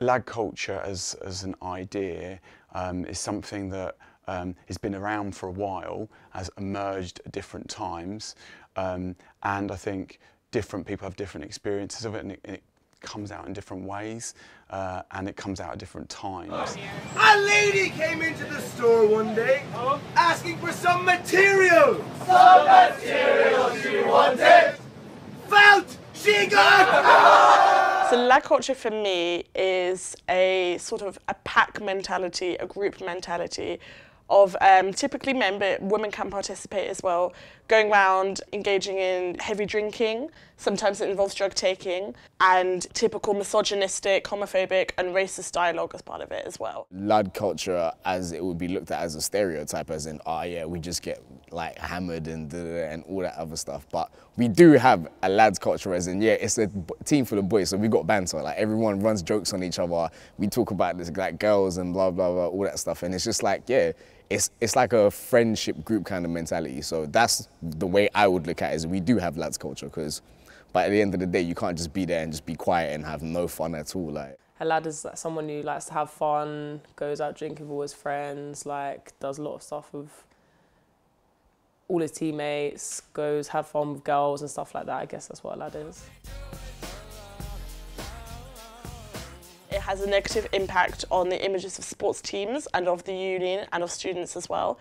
lad culture as an idea is something that has been around for a while, has emerged at different times, and I think different people have different experiences of it, and it comes out in different ways, and it comes out at different times. A lady came into the store one day asking for some material. Some material she wanted. Felt she got. So lad culture for me is a sort of a pack mentality, a group mentality of typically men, but women can participate as well, going around engaging in heavy drinking. Sometimes it involves drug taking, and typical misogynistic, homophobic and racist dialogue as part of it as well. Lad culture, as it would be looked at as a stereotype, as in, oh yeah, we just get like hammered and all that other stuff. But we do have a lads culture, as in, yeah, it's a team full of boys, so we got banter. Like everyone runs jokes on each other. We talk about this, like girls and blah blah blah, all that stuff, and it's just like, yeah. It's like a friendship group kind of mentality. So that's the way I would look at it, is we do have lads culture, because but at the end of the day, you can't just be there and just be quiet and have no fun at all. Like, a lad is like someone who likes to have fun, goes out drinking with all his friends, like does a lot of stuff with all his teammates, goes have fun with girls and stuff like that. I guess that's what a lad is. It has a negative impact on the images of sports teams and of the union and of students as well.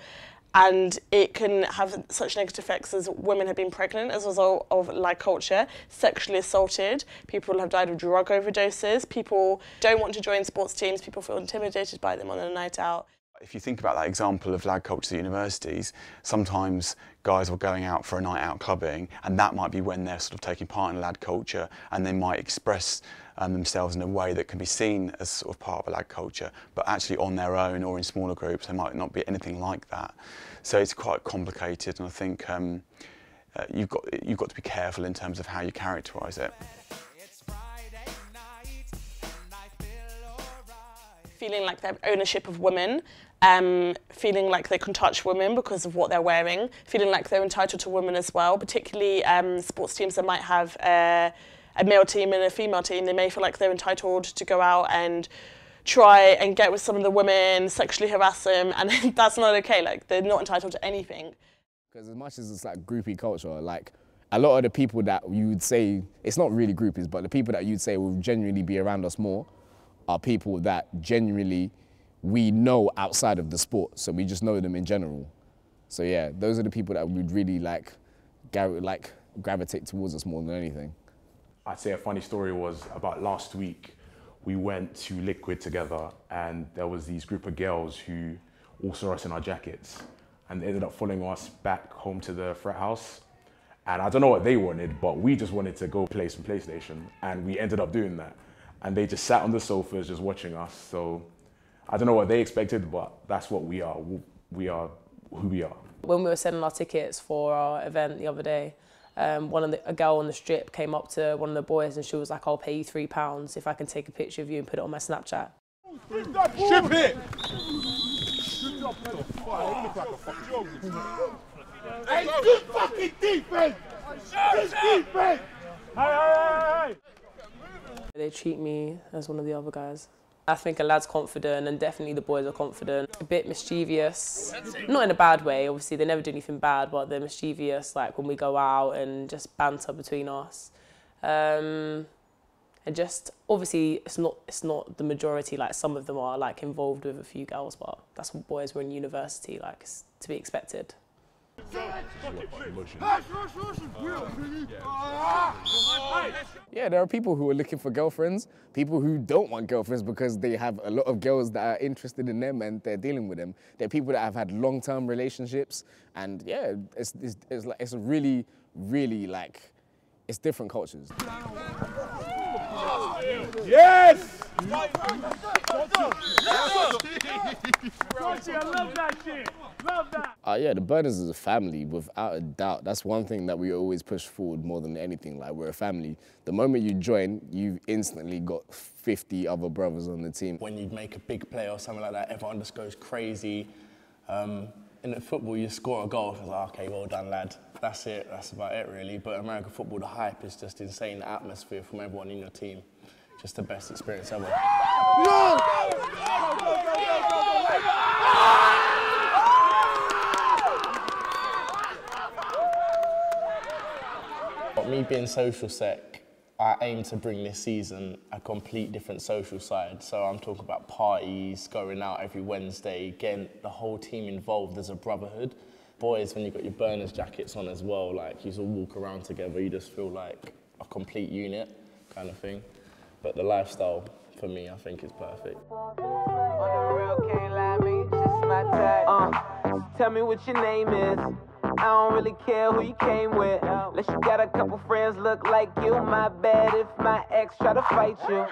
And it can have such negative effects as women have been pregnant as a result of lad culture, sexually assaulted, people have died of drug overdoses, people don't want to join sports teams, people feel intimidated by them on a night out. If you think about that example of lad culture at universities, sometimes guys are going out for a night out clubbing, and that might be when they're sort of taking part in lad culture, and they might express themselves in a way that can be seen as sort of part of a lad culture, but actually on their own or in smaller groups, they might not be anything like that. So it's quite complicated, and I think you've got to be careful in terms of how you characterise it. Feeling like they have ownership of women, feeling like they can touch women because of what they're wearing, feeling like they're entitled to women as well, particularly sports teams that might have a male team and a female team. They may feel like they're entitled to go out and try and get with some of the women, sexually harass them, and that's not okay. Like, they're not entitled to anything. Because as much as it's like groupie culture, like a lot of the people that you would say, it's not really groupies, but the people that you'd say will genuinely be around us more are people that genuinely we know outside of the sport, so we just know them in general. So yeah, those are the people that would really like gravitate towards us more than anything. I'd say a funny story was about last week. We went to Liquid together, and there was these group of girls who all saw us in our jackets, and they ended up following us back home to the frat house. And I don't know what they wanted, but we just wanted to go play some PlayStation, and we ended up doing that. And they just sat on the sofas just watching us. So I don't know what they expected, but that's what we are. We are who we are. When we were selling our tickets for our event the other day, a girl on the strip came up to one of the boys and she was like, I'll pay you £3 if I can take a picture of you and put it on my Snapchat. Strip it! Hey, good fucking defense! Good defense! Hey! They treat me as one of the other guys. I think a lad's confident, and definitely the boys are confident. A bit mischievous, not in a bad way, obviously they never do anything bad, but they're mischievous, like when we go out and just banter between us. And just, obviously it's not the majority, like some of them are like involved with a few girls, but that's what boys were in university, like it's to be expected. Yeah, there are people who are looking for girlfriends, people who don't want girlfriends because they have a lot of girls that are interested in them and they're dealing with them. There are people that have had long-term relationships, and yeah, it's a really, really like, it's different cultures. Yes! I love that shit. Love that. Yeah, the Burners is a family, without a doubt. That's one thing that we always push forward more than anything. Like, we're a family. The moment you join, you've instantly got 50 other brothers on the team. When you make a big play or something like that, everyone just goes crazy. In the football, you score a goal, it's like, okay, well done, lad. That's it, that's about it, really. But American football, the hype is just insane. The atmosphere from everyone in your team, just the best experience ever. But me being social sec, I aim to bring this season a complete different social side. So I'm talking about parties, going out every Wednesday, getting the whole team involved as a brotherhood. Boys, when you've got your Burners jackets on as well, like you all walk around together, you just feel like a complete unit kind of thing. But the lifestyle, for me, I think is perfect. Tell me what your name is. I don't really care who you came with. Unless you got a couple friends look like you. My bad if my ex try to fight you.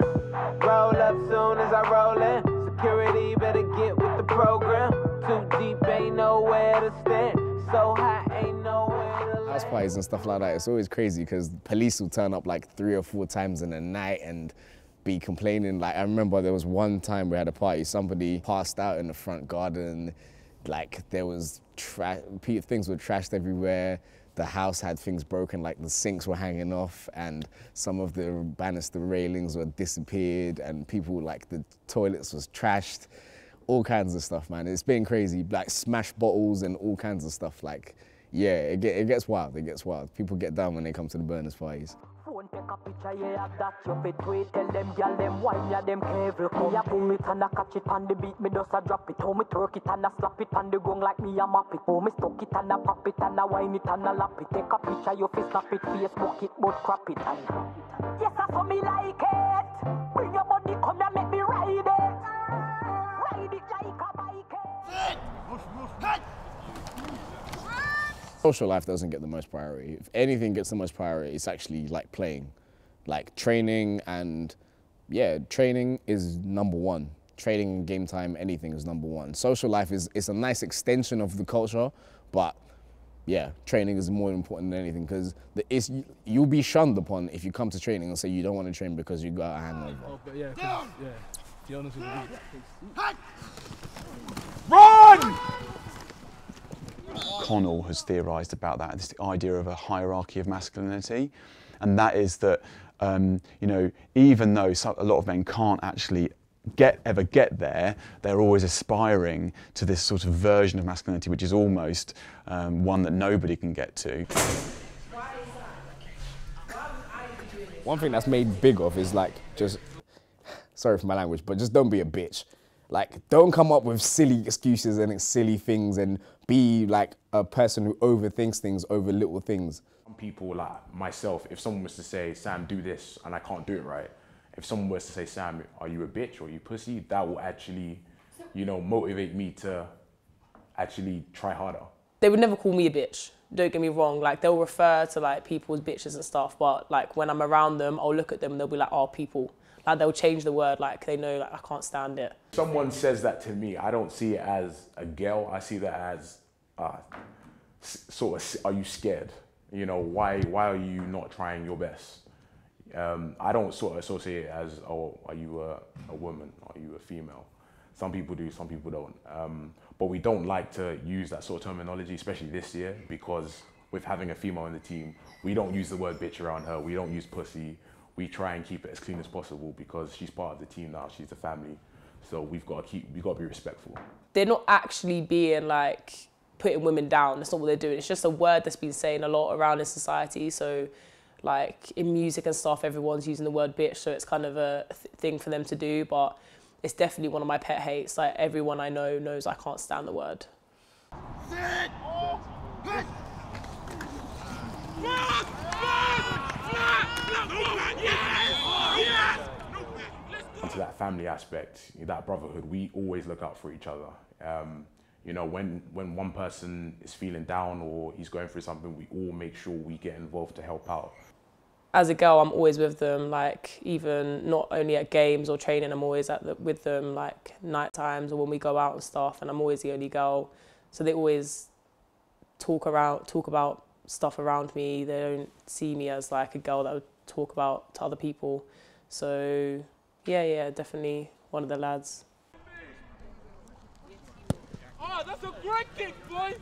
Roll up soon as I roll in. Security better get with the program. Too deep, ain't nowhere to stand. So high, ain't nowhere to land. House parties and stuff like that, it's always crazy because police will turn up like 3 or 4 times in a night and be complaining. Like, I remember there was one time we had a party, somebody passed out in the front garden. Like, there was things were trashed everywhere. The house had things broken, like the sinks were hanging off and some of the banister railings were disappeared and people, like, the toilets was trashed. All kinds of stuff, man. It's been crazy, like smashed bottles and all kinds of stuff. Like, yeah, it gets wild, it gets wild. People get down when they come to the Burners parties. Take a picture, yeah, that you fit tweet. Tell them, girl, them wine, yeah, them careful. Me a pull it and I catch it on the beat. Me just a drop it. How me twerk it and I slap it on the gong like me a map it. How me stuck it and I pop it and I wine it and I lap it. Take a picture, you fit snap it, Facebook it, but crap it and yes, I saw me like it. Bring your body, come and make me ride it. Ride it like a bike. Social life doesn't get the most priority. If anything gets the most priority, it's actually like playing. Like training and, yeah, training is #1. Training, game time, anything is #1. Social life is a nice extension of the culture, but yeah, training is more important than anything because you'll be shunned upon if you come to training and say you don't want to train because you got a hangover. Oh, but yeah, to be honest with you. Run! Connell has theorised about that, this idea of a hierarchy of masculinity, and that is that you know, even though a lot of men can't actually ever get there, they're always aspiring to this sort of version of masculinity, which is almost one that nobody can get to. One thing that's made big of is like just, sorry for my language, but just don't be a bitch. Like, don't come up with silly excuses and silly things and be like a person who overthinks things over little things. Some people like myself, if someone was to say, Sam, do this, and I can't do it right, if someone was to say, Sam, are you a bitch or are you pussy, that will actually, you know, motivate me to actually try harder. They would never call me a bitch, don't get me wrong. Like, they'll refer to like people as bitches and stuff, but like when I'm around them, I'll look at them and they'll be like, oh, people. Like, they'll change the word, like they know like I can't stand it. Someone says that to me, I don't see it as a girl, I see that as sort of, are you scared? You know, why are you not trying your best? I don't sort of associate it as, oh, are you a woman? Are you a female? Some people do, some people don't. But we don't like to use that sort of terminology, especially this year, because with having a female in the team, we don't use the word bitch around her, we don't use pussy. We try and keep it as clean as possible because she's part of the team now, she's the family. So we've got to be respectful. They're not actually being like putting women down, that's not what they're doing. It's just a word that's been saying a lot around in society. So like in music and stuff, everyone's using the word bitch, so it's kind of a thing for them to do, but it's definitely one of my pet hates. Like, everyone I know knows I can't stand the word. To that family aspect, that brotherhood, we always look out for each other. You know, when one person is feeling down or he's going through something, we all make sure we get involved to help out. As a girl, I'm always with them, like even not only at games or training, I'm always with them like night times or when we go out and stuff, and I'm always the only girl. So they always talk about stuff around me. They don't see me as like a girl that would talk about to other people. So yeah, definitely one of the lads. Oh, that's a great kick, boys!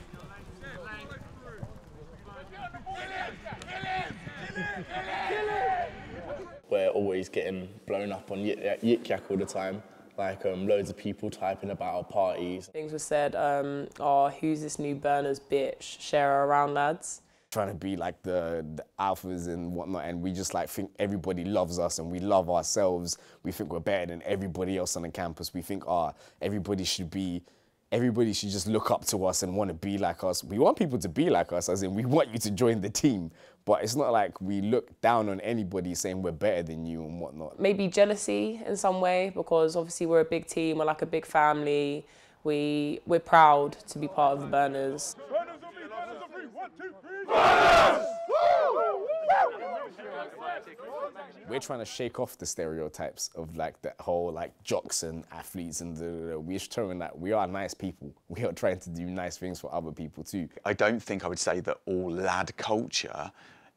We're always always getting blown up on Yik Yak all the time. Like loads of people typing about our parties. Things were said, oh, who's this new Burners bitch? Share her around, lads. Trying to be like the alphas and whatnot, and we just like think everybody loves us and we love ourselves. We think we're better than everybody else on the campus. We think, everybody should just look up to us and want to be like us. We want people to be like us, as in we want you to join the team. But it's not like we look down on anybody saying we're better than you and whatnot. Maybe jealousy in some way, because obviously we're a big team, we're like a big family. We're proud to be part of the Burners. We're trying to shake off the stereotypes of like the whole like jocks and athletes, and we're showing that we are nice people. We are trying to do nice things for other people too. I don't think I would say that all lad culture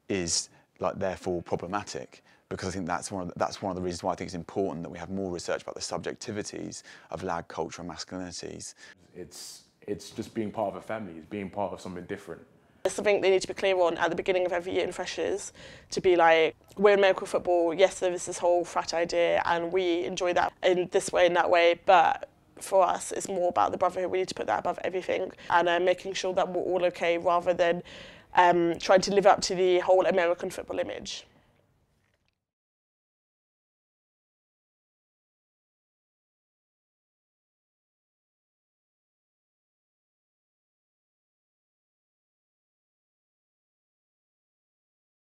is like therefore problematic, because I think that's one of the reasons why I think it's important that we have more research about the subjectivities of lad culture and masculinities. It's just being part of a family. It's being part of something different. It's something they need to be clear on at the beginning of every year in freshers, to be like, we're in medical football, yes, there is this whole frat idea and we enjoy that in this way and that way, but for us it's more about the brotherhood. We need to put that above everything, and making sure that we're all okay, rather than trying to live up to the whole American football image.